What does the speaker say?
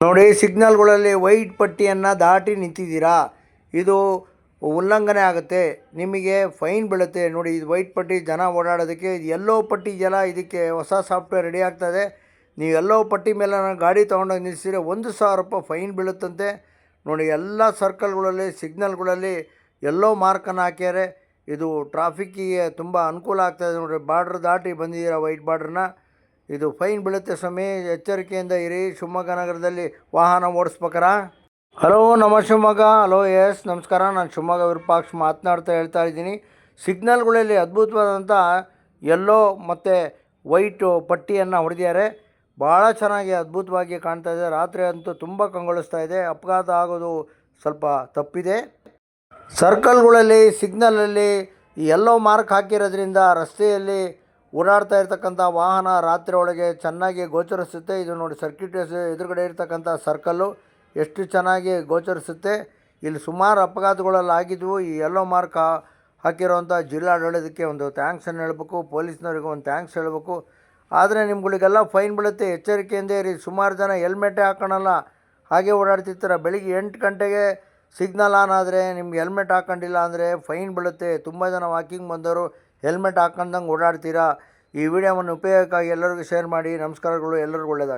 ನೋಡಿ, ಸಿಗ್ನಲ್ಗಳಲ್ಲಿ ವೈಟ್ ಪಟ್ಟಿಯನ್ನು ದಾಟಿ ನಿಂತಿದ್ದೀರಾ, ಇದು ಉಲ್ಲಂಘನೆ ಆಗುತ್ತೆ, ನಿಮಗೆ ಫೈನ್ ಬೀಳುತ್ತೆ. ನೋಡಿ, ಇದು ವೈಟ್ ಪಟ್ಟಿ ಜನ ಓಡಾಡೋದಕ್ಕೆ. ಇದು ಎಲ್ಲೋ ಪಟ್ಟಿ ಇದೆಯಲ್ಲ, ಇದಕ್ಕೆ ಹೊಸ ಸಾಫ್ಟ್ವೇರ್ ರೆಡಿ ಆಗ್ತದೆ. ನೀವು ಎಲ್ಲೋ ಪಟ್ಟಿ ಮೇಲೆ ಗಾಡಿ ತೊಗೊಂಡೋಗಿ ನಿಲ್ಲಿಸಿದ್ರೆ 1,000 ರೂಪಾಯಿ ಫೈನ್ ಬೀಳುತ್ತಂತೆ. ನೋಡಿ, ಎಲ್ಲ ಸರ್ಕಲ್ಗಳಲ್ಲಿ ಸಿಗ್ನಲ್ಗಳಲ್ಲಿ ಎಲ್ಲೋ ಮಾರ್ಕನ್ನು ಹಾಕ್ಯಾರೆ. ಇದು ಟ್ರಾಫಿಕ್ಕಿಗೆ ತುಂಬ ಅನುಕೂಲ ಆಗ್ತಾಯಿದೆ. ನೋಡಿ, ಬಾರ್ಡ್ರ್ ದಾಟಿ ಬಂದಿದ್ದೀರಾ, ವೈಟ್ ಬಾರ್ಡ್ರನ್ನ. ಇದು ಫೈನ್ ಬೀಳುತ್ತೆ ಸ್ವಾಮಿ, ಎಚ್ಚರಿಕೆಯಿಂದ ಇರಿ. ಶಿವಮೊಗ್ಗ ನಗರದಲ್ಲಿ ವಾಹನ ಓಡಿಸ್ಬೇಕಾ? ಹಲೋ, ನಮ್ಮ ಶಿವಮೊಗ್ಗ. ಹಲೋ, ಎಸ್, ನಮಸ್ಕಾರ. ನಾನು ಶಿವಮೊಗ್ಗ ವಿರೂಪಾಕ್ಷ ಹೇಳ್ತಾ ಇದ್ದೀನಿ. ಸಿಗ್ನಲ್ಗಳಲ್ಲಿ ಅದ್ಭುತವಾದಂಥ ಎಲ್ಲೋ ಮತ್ತು ವೈಟು ಪಟ್ಟಿಯನ್ನು ಹೊಡೆದಿದ್ದಾರೆ. ಭಾಳ ಚೆನ್ನಾಗಿ ಅದ್ಭುತವಾಗಿ ಕಾಣ್ತಾ ಇದೆ. ರಾತ್ರಿ ಅಂತೂ ತುಂಬ ಕಂಗೊಳಿಸ್ತಾ ಇದೆ. ಅಪಘಾತ ಆಗೋದು ಸ್ವಲ್ಪ ತಪ್ಪಿದೆ. ಸರ್ಕಲ್ಗಳಲ್ಲಿ ಸಿಗ್ನಲಲ್ಲಿ ಎಲ್ಲೋ ಮಾರ್ಕ್ ಹಾಕಿರೋದ್ರಿಂದ ರಸ್ತೆಯಲ್ಲಿ ಓಡಾಡ್ತಾ ಇರ್ತಕ್ಕಂಥ ವಾಹನ ರಾತ್ರಿ ಒಳಗೆ ಚೆನ್ನಾಗಿ ಗೋಚರಿಸುತ್ತೆ. ಇದು ನೋಡಿ, ಸರ್ಕ್ಯೂಟ್ ಎದುರುಗಡೆ ಇರ್ತಕ್ಕಂಥ ಸರ್ಕಲ್ಲು ಎಷ್ಟು ಚೆನ್ನಾಗಿ ಗೋಚರಿಸುತ್ತೆ. ಇಲ್ಲಿ ಸುಮಾರು ಅಪಘಾತಗಳಲ್ಲಿ ಆಗಿದ್ವು. ಈ ಎಲ್ಲೋ ಮಾರ್ಕ್ ಹಾಕಿರೋವಂಥ ಜಿಲ್ಲಾಡಳಿತಕ್ಕೆ ಒಂದು ಥ್ಯಾಂಕ್ಸನ್ನು ಹೇಳಬೇಕು, ಪೊಲೀಸ್ನವರಿಗೆ ಒಂದು ಥ್ಯಾಂಕ್ಸ್ ಹೇಳಬೇಕು. ಆದರೆ ನಿಮ್ಗಳಿಗೆಲ್ಲ ಫೈನ್ ಬೀಳುತ್ತೆ, ಎಚ್ಚರಿಕೆಯಿಂದ ಇರಿ. ಸುಮಾರು ಜನ ಹೆಲ್ಮೆಟೇ ಹಾಕೋಣಲ್ಲ, ಹಾಗೆ ಓಡಾಡ್ತಿರ್ತಾರೆ. ಬೆಳಿಗ್ಗೆ 8 ಗಂಟೆಗೆ ಸಿಗ್ನಲ್ ಆನ್ ಆದರೆ ನಿಮ್ಗೆ ಹೆಲ್ಮೆಟ್ ಹಾಕ್ಕೊಂಡಿಲ್ಲ ಅಂದರೆ ಫೈನ್ ಬೀಳುತ್ತೆ. ತುಂಬ ಜನ ವಾಕಿಂಗ್ ಬಂದವರು ಹೆಲ್ಮೆಟ್ ಹಾಕ್ಕೊಂಡಂಗೆ ಓಡಾಡ್ತೀರಾ. ಈ ವಿಡಿಯೋವನ್ನು ಉಪಯೋಗಕ್ಕಾಗಿ ಎಲ್ಲರಿಗೂ ಶೇರ್ ಮಾಡಿ. ನಮಸ್ಕಾರಗಳು, ಎಲ್ಲರಿಗೂ ಒಳ್ಳೆಯದಾಗಲಿ.